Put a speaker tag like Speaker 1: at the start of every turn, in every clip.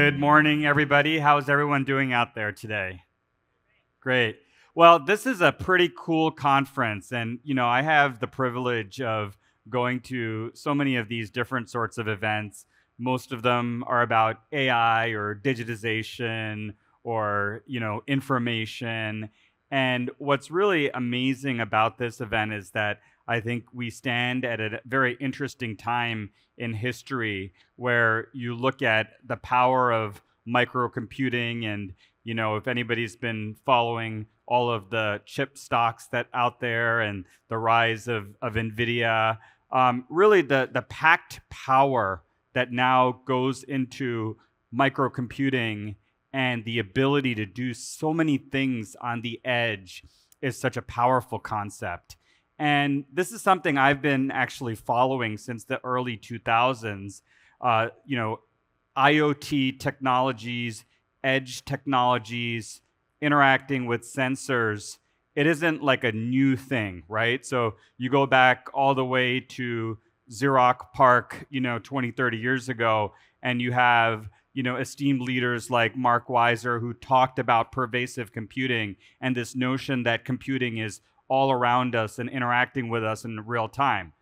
Speaker 1: Good morning, everybody. How's everyone doing out there today? Great. Well, this is a pretty cool conference, and I have the privilege of going to so many of these different sorts of events. Most of them are about AI or digitization or information. And what's really amazing about this event is that I think we stand at a very interesting time in history where you look at the power of microcomputing and if anybody's been following all of the chip stocks that out there and the rise of Nvidia, really the packed power that now goes into microcomputing and the ability to do so many things on the edge is such a powerful concept. And this is something I've been actually following since the early 2000s. IoT technologies, edge technologies, interacting with sensors, it isn't like a new thing, right? So you go back all the way to Xerox Park, 20, 30 years ago, and you have, esteemed leaders like Mark Weiser who talked about pervasive computing and this notion that computing is all around us and interacting with us in real time.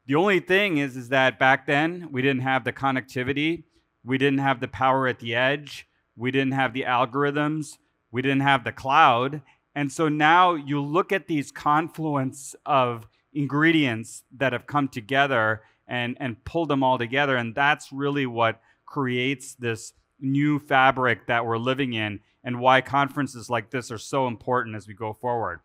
Speaker 1: The only thing is that back then we didn't have the connectivity, we didn't have the power at the edge, we didn't have the algorithms, we didn't have the cloud. And so now you look at these confluence of ingredients that have come together and pulled them all together. And that's really what creates this new fabric that we're living in and why conferences like this are so important as we go forward.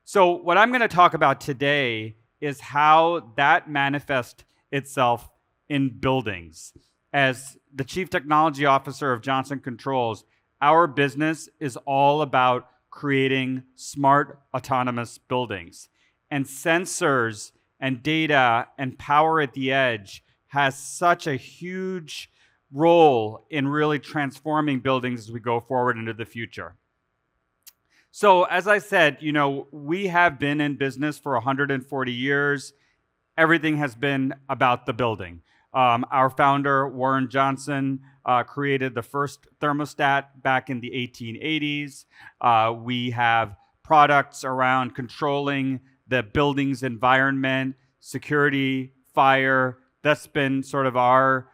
Speaker 1: So what I'm going to talk about today is how that manifests itself in buildings. As the Chief Technology Officer of Johnson Controls, our business is all about creating smart, autonomous buildings. And sensors and data and power at the edge has such a huge role in really transforming buildings as we go forward into the future. So as I said, we have been in business for 140 years. Everything has been about the building. Our founder, Warren Johnson, created the first thermostat back in the 1880s. We have products around controlling the building's environment, security, fire. That's been sort of our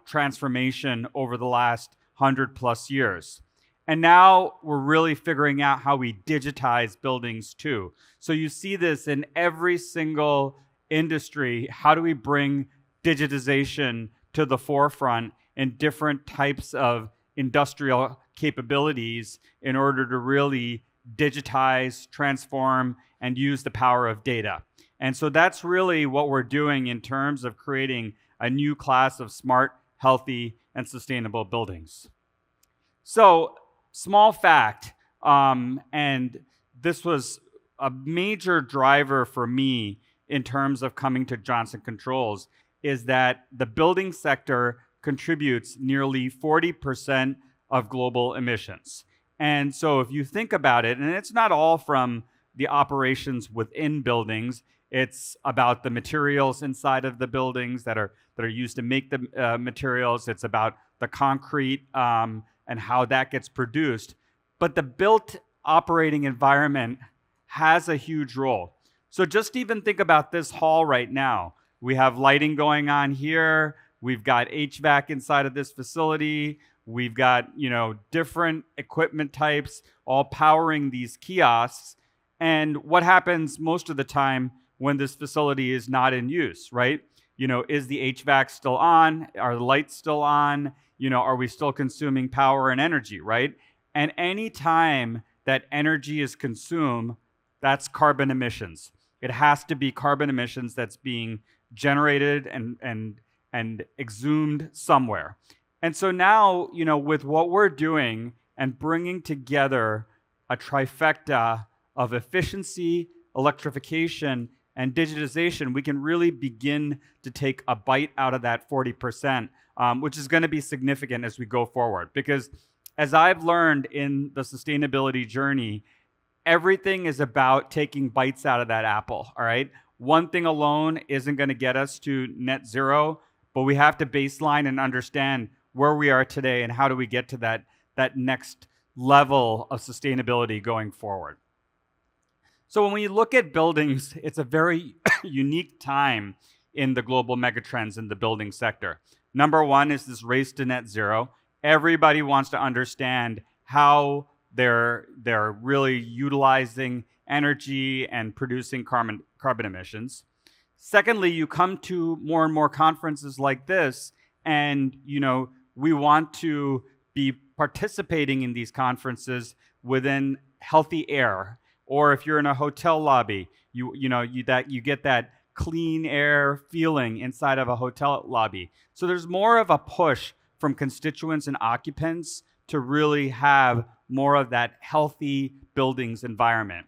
Speaker 1: transformation over the last 100+ years. And now we're really figuring out how we digitize buildings too. So you see this in every single industry. How do we bring digitization to the forefront in different types of industrial capabilities in order to really digitize, transform, and use the power of data? And so that's really what we're doing in terms of creating a new class of smart, healthy, and sustainable buildings. So, small fact, and this was a major driver for me in terms of coming to Johnson Controls, is that the building sector contributes nearly 40% of global emissions. And so if you think about it, and it's not all from the operations within buildings, it's about the materials inside of the buildings that are used to make the materials. It's about the concrete and how that gets produced. But the built operating environment has a huge role. So just even think about this hall right now. We have lighting going on here. We've got HVAC inside of this facility. We've got, different equipment types all powering these kiosks. And what happens most of the time when this facility is not in use, right? Is the HVAC still on? Are the lights still on? Are we still consuming power and energy, right? And any time that energy is consumed, that's carbon emissions. It has to be carbon emissions that's being generated and exhumed somewhere. And so now, with what we're doing and bringing together a trifecta of efficiency, electrification, and digitization, we can really begin to take a bite out of that 40%, which is going to be significant as we go forward. Because as I've learned in the sustainability journey, everything is about taking bites out of that apple, all right? One thing alone isn't going to get us to net zero, but we have to baseline and understand where we are today and how do we get to that next level of sustainability going forward. So when we look at buildings, it's a very unique time in the global megatrends in the building sector. Number one is this race to net zero. Everybody wants to understand how they're really utilizing energy and producing carbon emissions. Secondly, you come to more and more conferences like this, and we want to be participating in these conferences within healthy air. Or if you're in a hotel lobby, you get that clean air feeling inside of a hotel lobby. So there's more of a push from constituents and occupants to really have more of that healthy buildings environment.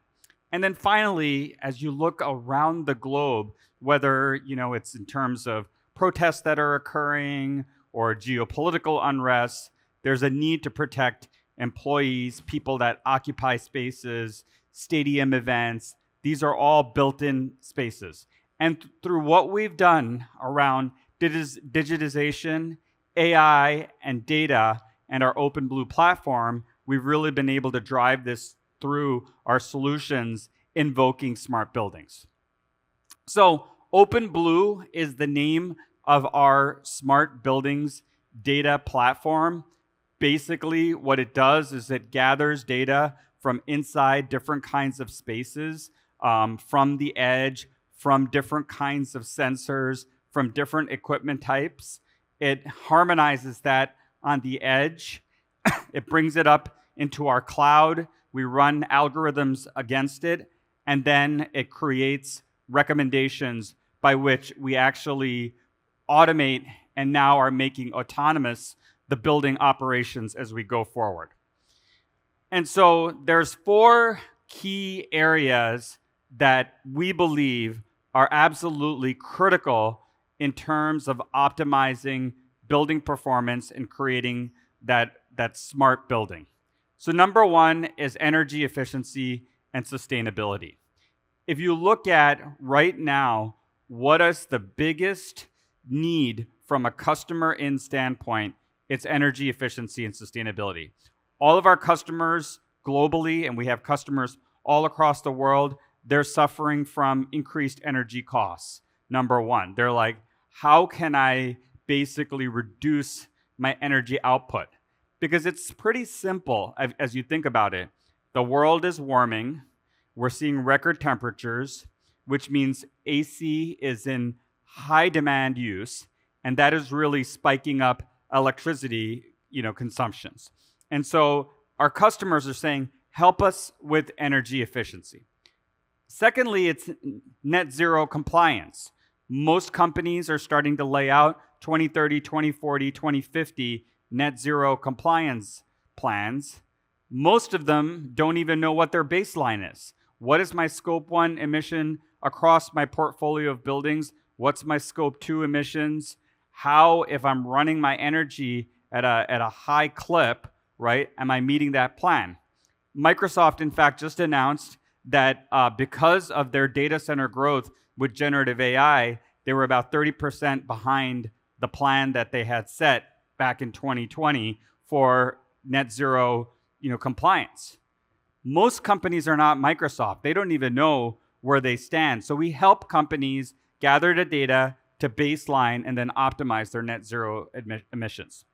Speaker 1: And then finally, as you look around the globe, whether it's in terms of protests that are occurring or geopolitical unrest, there's a need to protect employees, people that occupy spaces, stadium events. These are all built-in spaces. And through what we've done around digitization, AI, and data, and our OpenBlue platform, we've really been able to drive this through our solutions invoking smart buildings. So OpenBlue is the name of our smart buildings data platform. Basically, what it does is it gathers data from inside different kinds of spaces, from the edge, from different kinds of sensors, from different equipment types. It harmonizes that on the edge. It brings it up into our cloud. We run algorithms against it, and then it creates recommendations by which we actually automate and now are making autonomous the building operations as we go forward. And so there's 4 key areas that we believe are absolutely critical in terms of optimizing building performance and creating that smart building. So number 1 is energy efficiency and sustainability. If you look at right now, what is the biggest need from a customer in standpoint, it's energy efficiency and sustainability. All of our customers globally, and we have customers all across the world, they're suffering from increased energy costs. Number 1, they're like, how can I basically reduce my energy output? Because it's pretty simple as you think about it. The world is warming. We're seeing record temperatures, which means AC is in high demand use, and that is really spiking up electricity, consumptions. And so our customers are saying, help us with energy efficiency. Secondly, it's net zero compliance. Most companies are starting to lay out 2030, 2040, 2050 net zero compliance plans. Most of them don't even know what their baseline is. What is my scope 1 emission across my portfolio of buildings? What's my scope 2 emissions? How, if I'm running my energy at a high clip, right, am I meeting that plan? Microsoft, in fact, just announced that because of their data center growth with generative AI, they were about 30% behind the plan that they had set back in 2020 for net zero, compliance. Most companies are not Microsoft. They don't even know where they stand. So we help companies gather the data to baseline and then optimize their net zero emissions.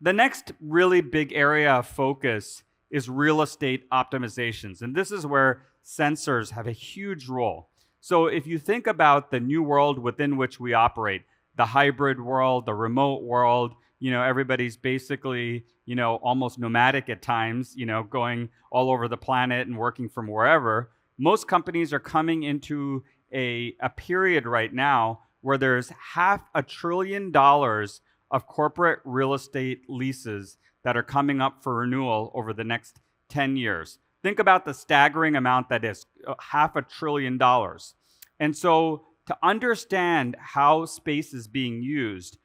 Speaker 1: The next really big area of focus is real estate optimizations. And this is where sensors have a huge role. So if you think about the new world within which we operate, the hybrid world, the remote world, everybody's basically, almost nomadic at times, going all over the planet and working from wherever. Most companies are coming into a period right now where there's $500 billion of corporate real estate leases that are coming up for renewal over the next 10 years. Think about the staggering amount that is, $500 billion. And so to understand how space is being used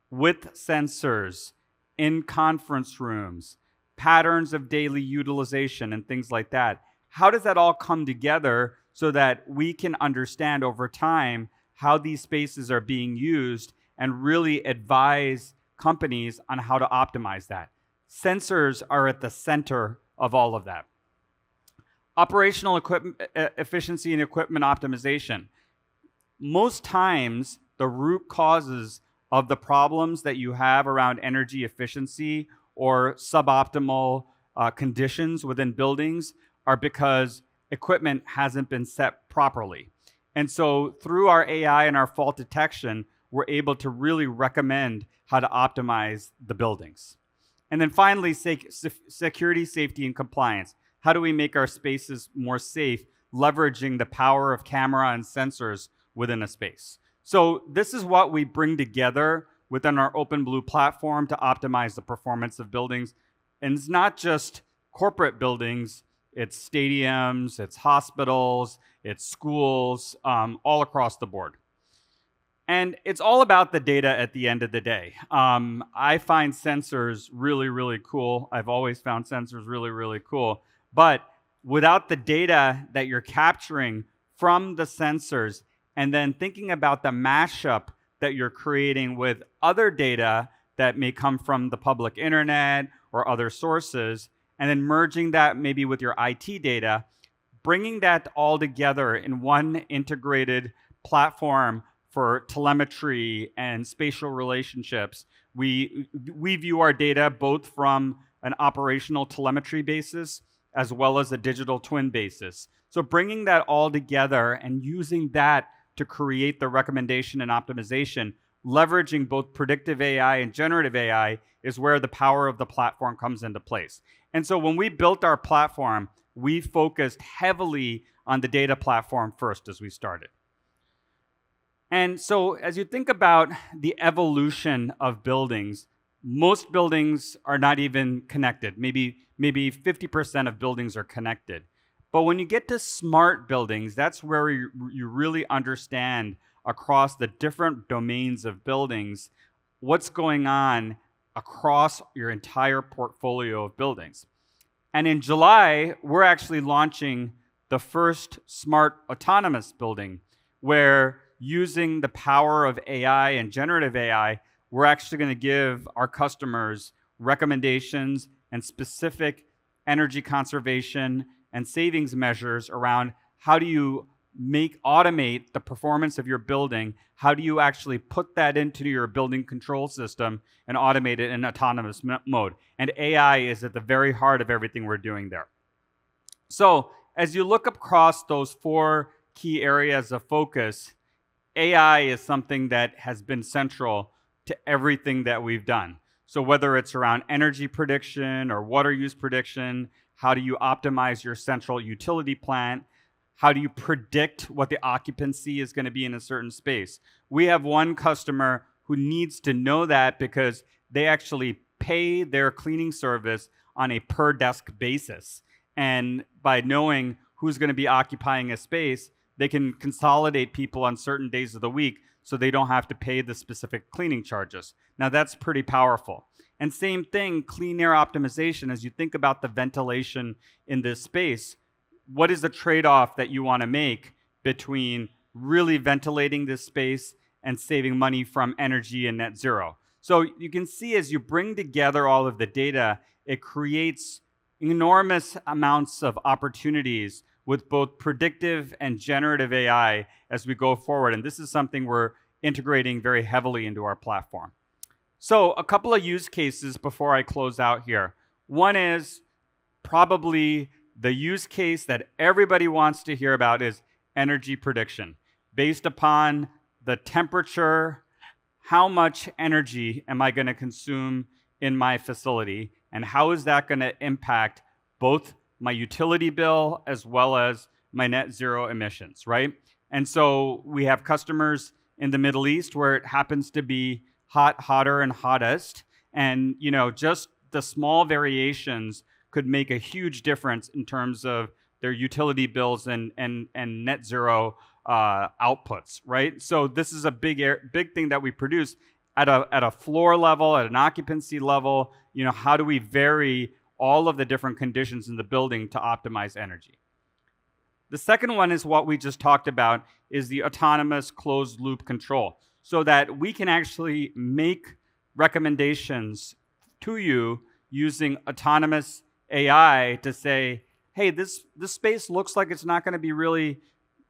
Speaker 1: with sensors in conference rooms, patterns of daily utilization and things like that, how does that all come together so that we can understand over time how these spaces are being used and really advise companies on how to optimize that. Sensors are at the center of all of that. Operational equipment efficiency and equipment optimization. Most times, the root causes of the problems that you have around energy efficiency or suboptimal conditions within buildings are because equipment hasn't been set properly. And so through our AI and our fault detection, we're able to really recommend how to optimize the buildings. And then finally, security, safety, and compliance. How do we make our spaces more safe, leveraging the power of camera and sensors within a space? So this is what we bring together within our OpenBlue platform to optimize the performance of buildings. And it's not just corporate buildings, it's stadiums, it's hospitals, it's schools, all across the board. And it's all about the data at the end of the day. I find sensors really, really cool. I've always found sensors really, really cool. But without the data that you're capturing from the sensors, and then thinking about the mashup that you're creating with other data that may come from the public internet or other sources, and then merging that maybe with your IT data, bringing that all together in one integrated platform for telemetry and spatial relationships. We view our data both from an operational telemetry basis as well as a digital twin basis. So bringing that all together and using that to create the recommendation and optimization, leveraging both predictive AI and generative AI is where the power of the platform comes into place. And so when we built our platform, we focused heavily on the data platform first as we started. And so as you think about the evolution of buildings, most buildings are not even connected. Maybe 50% of buildings are connected. But when you get to smart buildings, that's where you really understand across the different domains of buildings what's going on across your entire portfolio of buildings. And in July, we're actually launching the first smart autonomous building where using the power of AI and generative AI, we're actually going to give our customers recommendations and specific energy conservation and savings measures around how do you automate the performance of your building, how do you actually put that into your building control system and automate it in autonomous mode. And AI is at the very heart of everything we're doing there. So as you look across those 4 key areas of focus, AI is something that has been central to everything that we've done. So whether it's around energy prediction or water use prediction, how do you optimize your central utility plant? How do you predict what the occupancy is going to be in a certain space? We have one customer who needs to know that because they actually pay their cleaning service on a per desk basis. And by knowing who's going to be occupying a space, they can consolidate people on certain days of the week so they don't have to pay the specific cleaning charges. Now that's pretty powerful. And same thing, clean air optimization, as you think about the ventilation in this space, what is the trade-off that you want to make between really ventilating this space and saving money from energy and net zero? So you can see as you bring together all of the data, it creates enormous amounts of opportunities with both predictive and generative AI as we go forward. And this is something we're integrating very heavily into our platform. So a couple of use cases before I close out here. One is probably the use case that everybody wants to hear about is energy prediction. Based upon the temperature, how much energy am I going to consume in my facility, and how is that going to impact both my utility bill as well as my net zero emissions, right? And so we have customers in the Middle East where it happens to be hot, hotter, and hottest. And just the small variations could make a huge difference in terms of their utility bills and net zero outputs, right? So this is a big thing that we produce at a floor level, at an occupancy level. How do we vary all of the different conditions in the building to optimize energy? The second one is what we just talked about, is the autonomous closed loop control, so that we can actually make recommendations to you using autonomous AI to say, hey, this space looks like it's not going to be really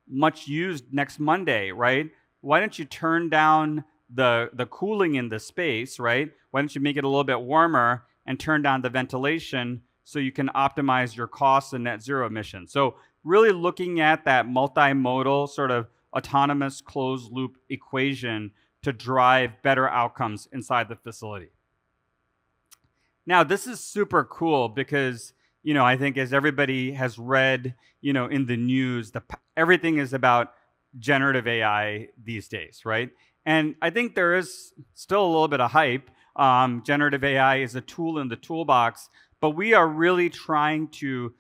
Speaker 1: much used next Monday, right? Why don't you turn down the cooling in the space, right? Why don't you make it a little bit warmer and turn down the ventilation so you can optimize your costs and net zero emissions? So really looking at that multimodal sort of autonomous closed loop equation to drive better outcomes inside the facility. Now, this is super cool because, I think as everybody has read, in the news, everything is about generative AI these days, right? And I think there is still a little bit of hype. Generative AI is a tool in the toolbox, but we are really trying to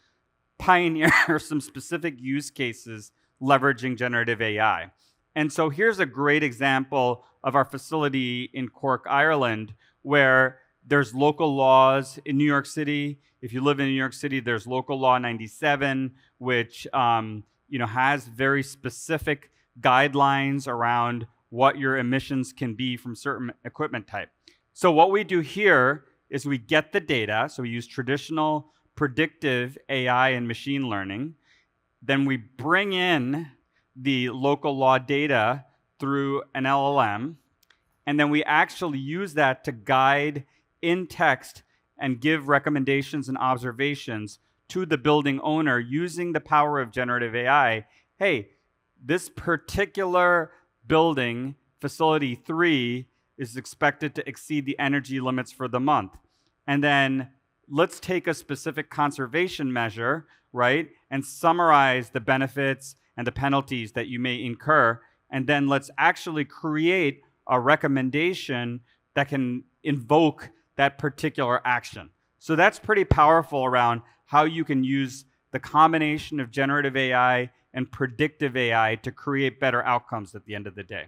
Speaker 1: pioneer some specific use cases leveraging generative AI. And so here's a great example of our facility in Cork, Ireland, where there's local laws in New York City. If you live in New York City, there's local law 97, which has very specific guidelines around what your emissions can be from certain equipment type. So what we do here is we get the data. So we use traditional predictive AI and machine learning. Then we bring in the local law data through an LLM, and then we actually use that to guide in text and give recommendations and observations to the building owner using the power of generative AI. Hey, this particular building, facility 3, is expected to exceed the energy limits for the month. And then let's take a specific conservation measure, right, and summarize the benefits and the penalties that you may incur. And then let's actually create a recommendation that can invoke that particular action. So that's pretty powerful around how you can use the combination of generative AI and predictive AI to create better outcomes at the end of the day.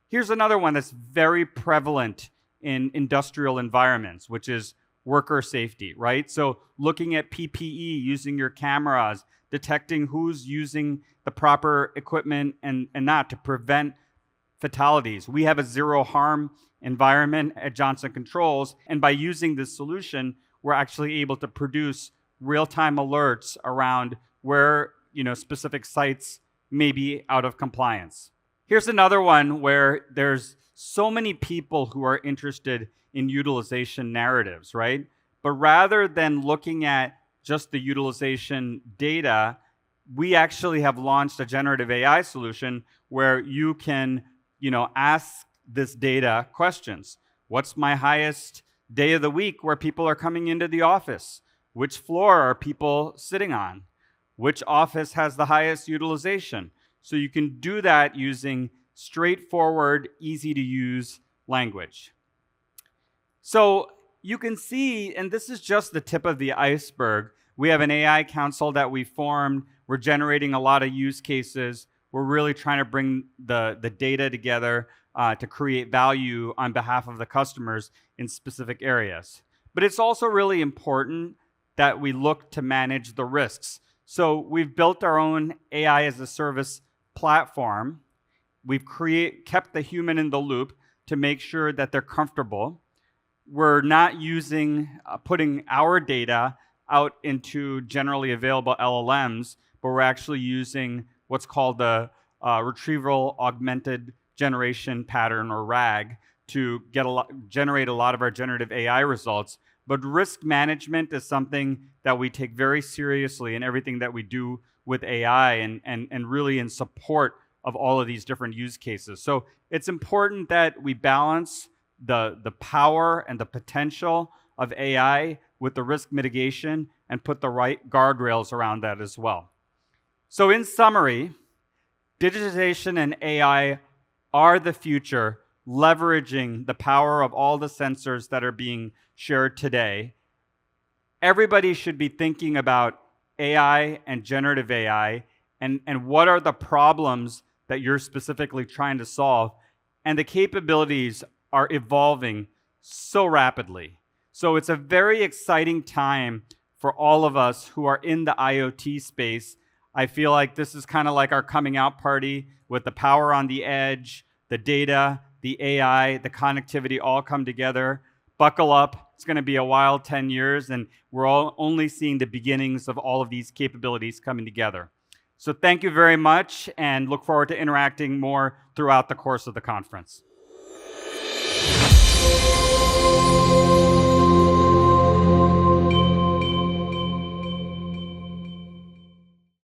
Speaker 1: Here's another one that's very prevalent in industrial environments, which is worker safety, right? So looking at PPE, using your cameras, detecting who's using the proper equipment and not to prevent fatalities. We have a zero harm environment at Johnson Controls, and by using this solution, we're actually able to produce real-time alerts around where specific sites may be out of compliance. Here's another one where there's so many people who are interested in utilization narratives, right? But rather than looking at just the utilization data, we actually have launched a generative AI solution where you can, ask this data questions. What's my highest day of the week where people are coming into the office? Which floor are people sitting on? Which office has the highest utilization? So you can do that using straightforward, easy to use language. So you can see, and this is just the tip of the iceberg, we have an AI council that we formed. We're generating a lot of use cases. We're really trying to bring the data together to create value on behalf of the customers in specific areas. But it's also really important that we look to manage the risks. So we've built our own AI as a service platform. We've kept the human in the loop to make sure that they're comfortable. We're not putting our data out into generally available LLMs, but we're actually using what's called the retrieval augmented generation pattern, or RAG, to generate a lot of our generative AI results. But risk management is something that we take very seriously in everything that we do with AI and really in support of all of these different use cases. So it's important that we balance the power and the potential of AI with the risk mitigation and put the right guardrails around that as well. So in summary, digitization and AI are the future, leveraging the power of all the sensors that are being shared today. Everybody should be thinking about AI and generative AI and what are the problems that you're specifically trying to solve. And the capabilities are evolving so rapidly. So it's a very exciting time for all of us who are in the IoT space. I feel like this is kind of like our coming out party with the power on the edge, the data, the AI, the connectivity all come together. Buckle up. It's going to be a wild 10 years, and we're all only seeing the beginnings of all of these capabilities coming together. So thank you very much, and look forward to interacting more throughout the course of the conference.